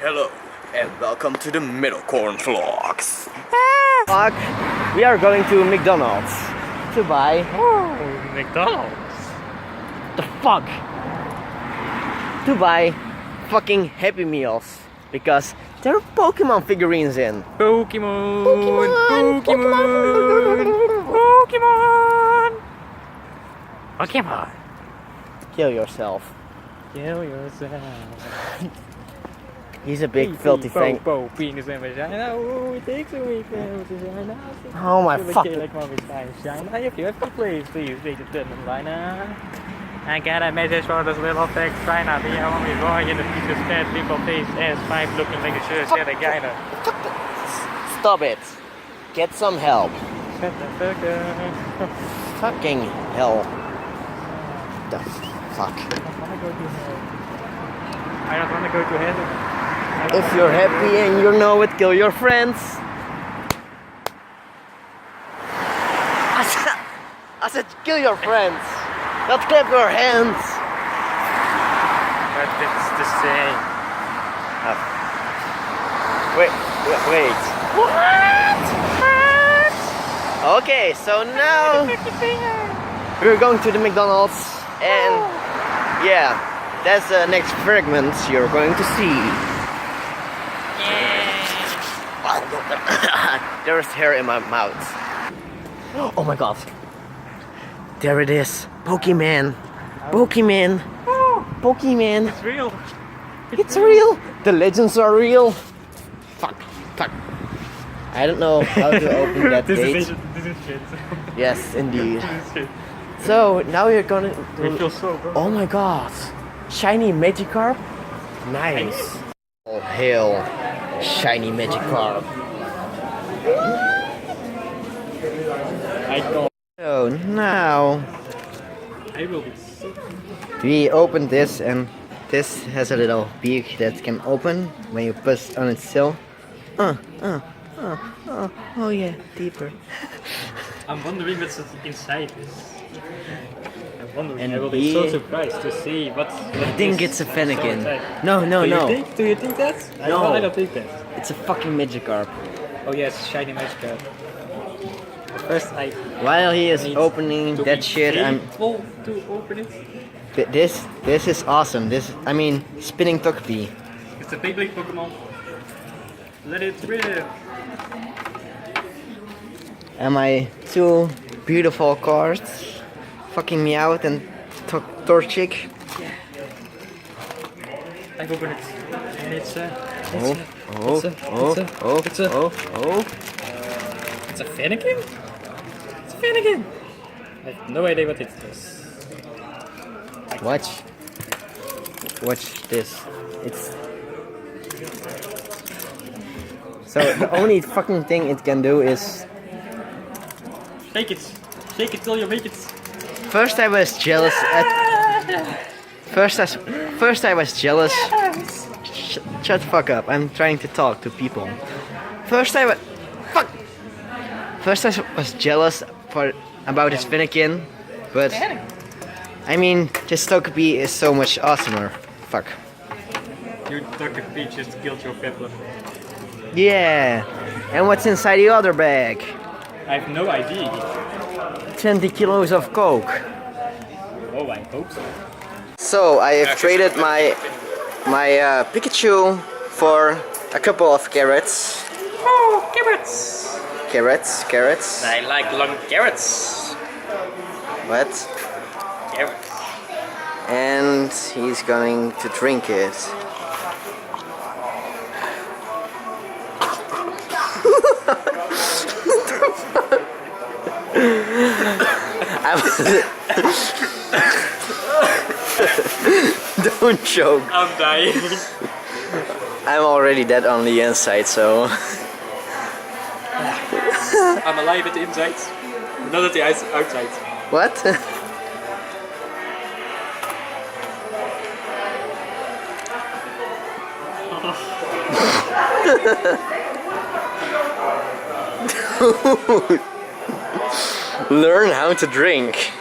Hello, and welcome to the Middle Corn Vlogs. Vlog, we are going to McDonald's to buy... Oh, McDonald's. The fuck? To buy fucking Happy Meals. Because there are Pokemon figurines in. Pokemon. Pokemon. Pokemon. Pokemon. Kill yourself. Kill yourself. He's a big filthy thing. Penis and vagina. Oh, it takes a week. Oh my fucking... If you have to please read the turn line. I got a message for this little text China. The only boy in the future scared people face ass pipe looking like a shirt said a guy. Stop it. Get some help. Shut the fuck up. Fucking hell. The fuck. I don't want to go to heaven. If you're happy and you know it, kill your friends. I said kill your friends. Not clap your hands. But it's the same. Wait. What? Okay, so now we're going to the McDonald's and yeah, that's the next fragment you're going to see. There's hair in my mouth. Oh my god. There it is. Pokemon. Pokemon. Pokemon. It's real. It's real. The legends are real. Fuck. I don't know how to open that This gate. is shit. Yes, indeed. So now you're gonna do... It feels so good. Oh my god. Shiny Magikarp. Nice. Oh hail. Shiny Magikarp. I don't. So now I will be so. we open this and this has a little beak that can open when you push on its tail. Oh yeah, deeper. I'm wondering what's inside this. I'm wondering. And I will be so surprised to see what's. I think it's a Fennekin. No. Do you think that? No. I don't think that. It's a fucking Magikarp. Oh yes, shiny Magikarp. First, While he is opening to that be shit, faithful to open it. This is awesome. Spinning Togepi. It's a big Pokemon. Let it rip. And my two beautiful cards, fucking Meowth and Torchic. I've opened it, and it's a Fennekin? It's a Fennekin! I have no idea what it is. Watch this. It's so the only fucking thing it can do is Shake it till you make it. first I was jealous at first I was jealous. Shut the fuck up. I'm trying to talk to people. First I was jealous about his Fennekin, but I mean this Togepi is so much awesomer. Fuck. You Togepi just killed your pepper. Yeah. And what's inside the other bag? I have no idea. 20 kilos of coke. Oh, I hope so. So I have traded my Pikachu for a couple of carrots. Oh, carrots! Carrots. I like long carrots. What? Carrots. And he's going to drink it. Don't choke. I'm dying. I'm already dead on the inside, so... I'm alive at the inside, not at the outside. What? Learn how to drink.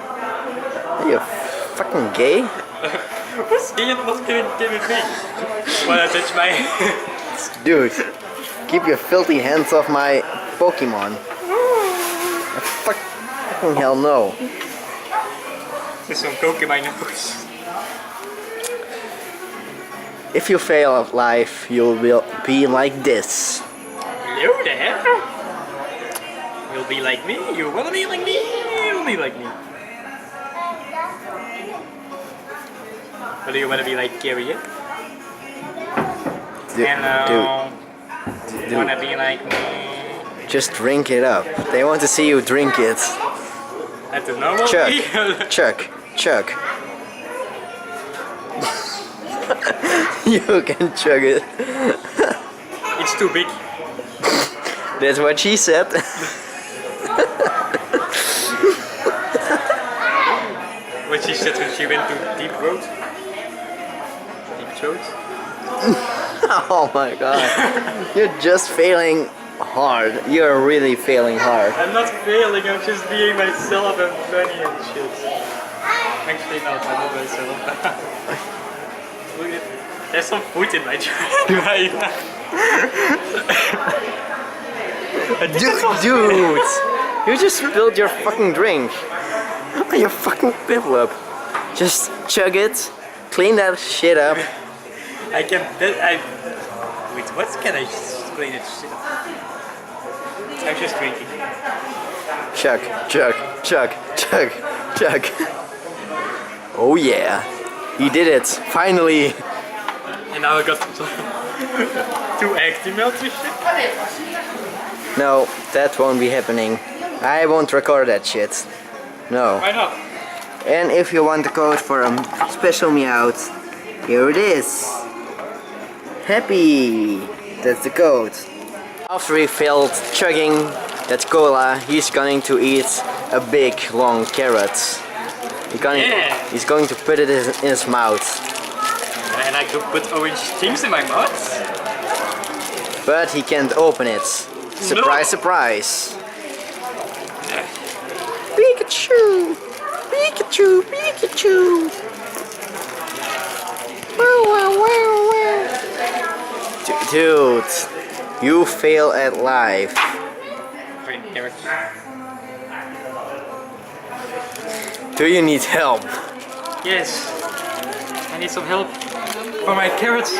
Are you fucking gay? Wat kun je mee? Wanna touch my... Dude, keep your filthy hands off my Pokemon. Fucking hell no. There's some coke in my nose. If you fail at life, you will be like this. Hello there. You'll be like me. You wanna be like me. You'll be like me. Or do you wanna be like Gary? Hello. Dude. Wanna be like me? Just drink it up. They want to see you drink it. At the normal Chuck. people. Chuck. You can chug it. It's too big. That's what she said. What she said when she went to deep throat. Deep throat. Oh my god. You're just failing hard. You're really failing hard. I'm not failing, I'm just being myself and funny and shit. Actually not, I'm not myself. Look at, there's some food in my drink right now. Dude, you just spilled your fucking drink. Your fucking piplup. Just chug it, clean that shit up. I can bet wait, what can I clean it shit up? I'm just drinking. Chug. Oh yeah, he did it, finally. And now I got 2 happymeals shit. No, that won't be happening. I won't record that shit. No. Why not? And if you want the code for a special meow, here it is. Happy. That's the code. After he failed chugging that cola, he's going to eat a big long carrot. He's going to put it in his mouth. I like to put orange things in my mouth. But he can't open it. Surprise, surprise. Pikachu! Dude, you fail at life. Do you need help? Yes. I need some help for my carrots.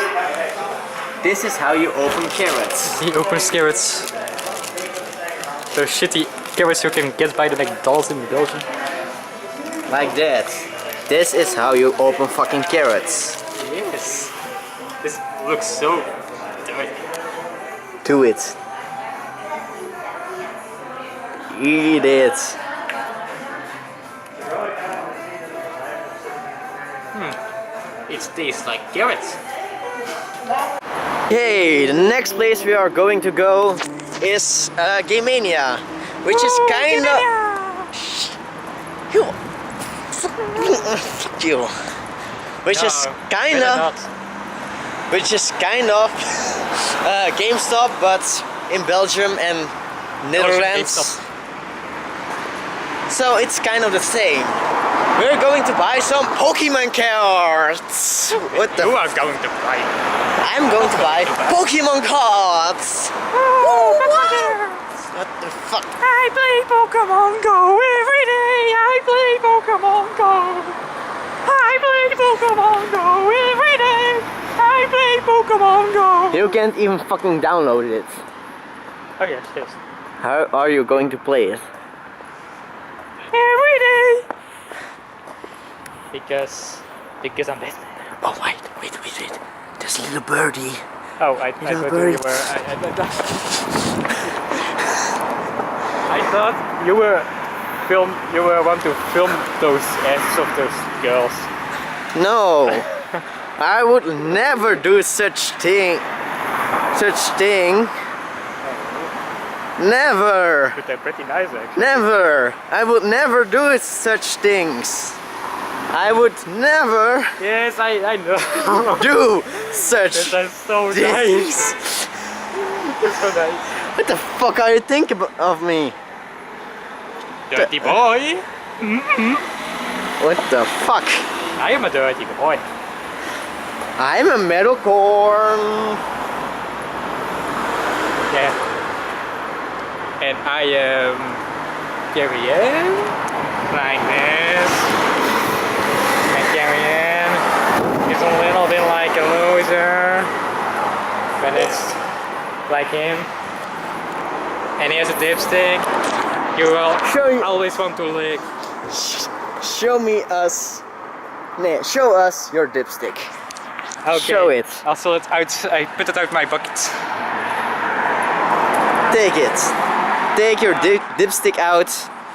This is how you open carrots. He opens carrots. Those shitty carrots you can get by the McDonald's in Belgium. Like that. This is how you open fucking carrots. Yes. This looks so dirty. Do it. Eat it. It tastes like carrots. Hey, the next place we are going to go is Game Mania, which is kind of. Fuck you. Which is kind of GameStop, but in Belgium and Netherlands. So it's kind of the same. We're going to buy some Pokemon cards. What the? You are going to buy. I'm going to buy Pokemon cards. What the fuck? I play Pokemon Go every day. I play Pokemon Go. I play Pokemon Go every day. I play Pokemon Go. You can't even fucking download it. Oh yes. How are you going to play it? Every day. Because I'm Batman. Oh wait. There's a little birdie. Oh, I thought you were. I thought you were want to film those asses of those girls. No, I would never do such thing. Never. But they're pretty nice actually. Never. I would never do such things. I would never Yes, I know. do such Yes, that's so things. nice. That's so nice. What the fuck are you thinking of me? Dirty boy. What the fuck? I am a dirty boy. I'm a metalcorn. Yeah. And I am Carrion. Like this. And Carrion is a little bit like a loser. But it's like him. And he has a dipstick. You will always want to lick. Show us your dipstick. Okay. Show it. Also, I put it out my bucket. Take it. Take your dipstick out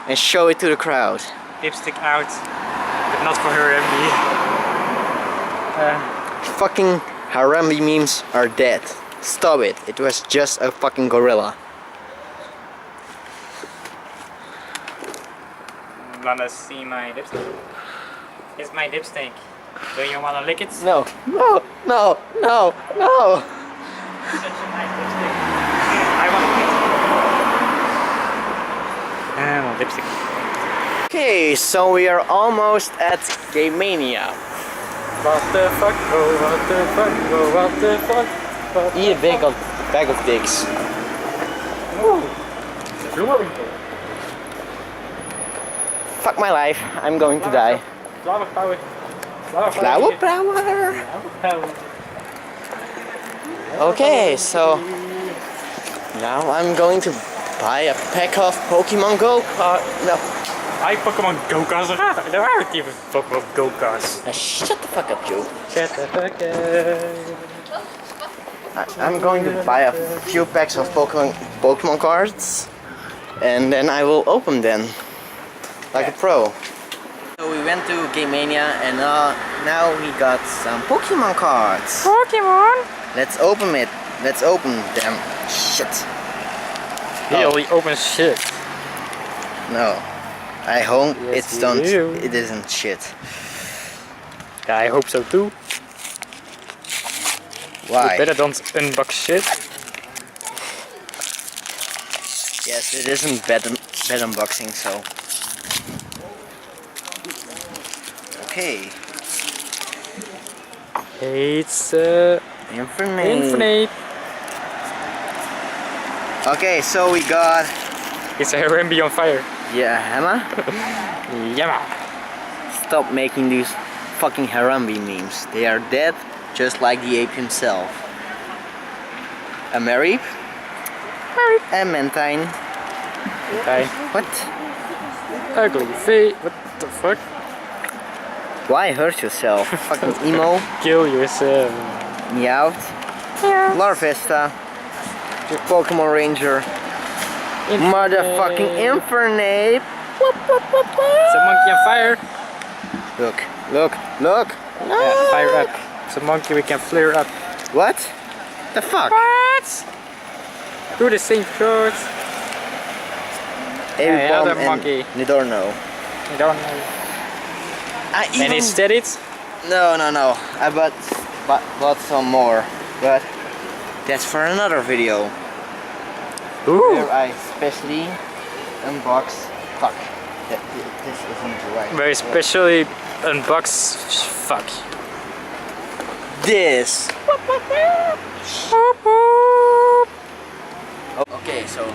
and show it to the crowd. Dipstick out, but not for her and me. Fucking Harambe memes are dead. Stop it. It was just a fucking gorilla. Wanna see my dipstick? It's my dipstick. Do you wanna lick it? No. No. No. No. No. Such a nice lipstick. I want lipstick. Okay, so we are almost at Game Mania. What the fuck? Oh, what the fuck? Oh, what the fuck? Eat a bag of dicks. Fuck my life. I'm going to die. Flower power. Flower power. Okay, so now I'm going to buy a pack of Pokemon Go cards. No. I Pokemon Go cards. There aren't even Pokemon Go cards. Shut the fuck up, Joe. Shut the fuck up. I'm going to buy a few packs of Pokemon cards, and then I will open them like a pro. So we went to Game Mania, and now we got some Pokemon cards. Pokemon? Let's open it. Let's open them. Shit. He only opens shit. No. I hope Yes, it isn't shit. Yeah, I hope so too. Why? You better don't unbox shit. Yes, it isn't bad unboxing, so. Okay. It's Infinite. Okay, so we got. It's a Harambe on fire. Yeah, Emma? Yeah. Stop making these fucking Harambe memes. They are dead, just like the ape himself. A Mareep. A Mantine. Okay. What? Ugly face. What the fuck? Why hurt yourself? Fucking emo. Kill yourself. Meowth. Yeah. Larvesta. Your Pokemon Ranger. Motherfucking Infernape. It's a monkey on fire. Look. Yeah, fire up. It's a monkey we can flare up. What? The fuck? What? Do the same shorts. Hey, another monkey. Nidorno. I don't know. And he steadied? No. I bought some more, but that's for another video. Ooh. Where I specially unbox. Fuck. This isn't right. Very specially unbox. Fuck. This. Okay, so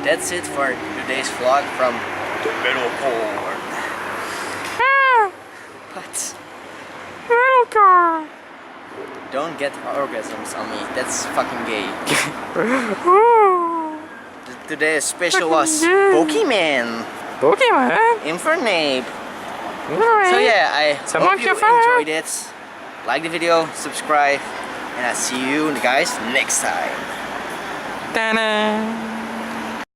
that's it for today's vlog from the Metal Core. What? Metal car. Don't get orgasms on me. That's fucking gay. Today's special was Pokemon. Infernape. So yeah, I hope you enjoyed it. Like the video, subscribe, and I'll see you guys next time. Ta-da.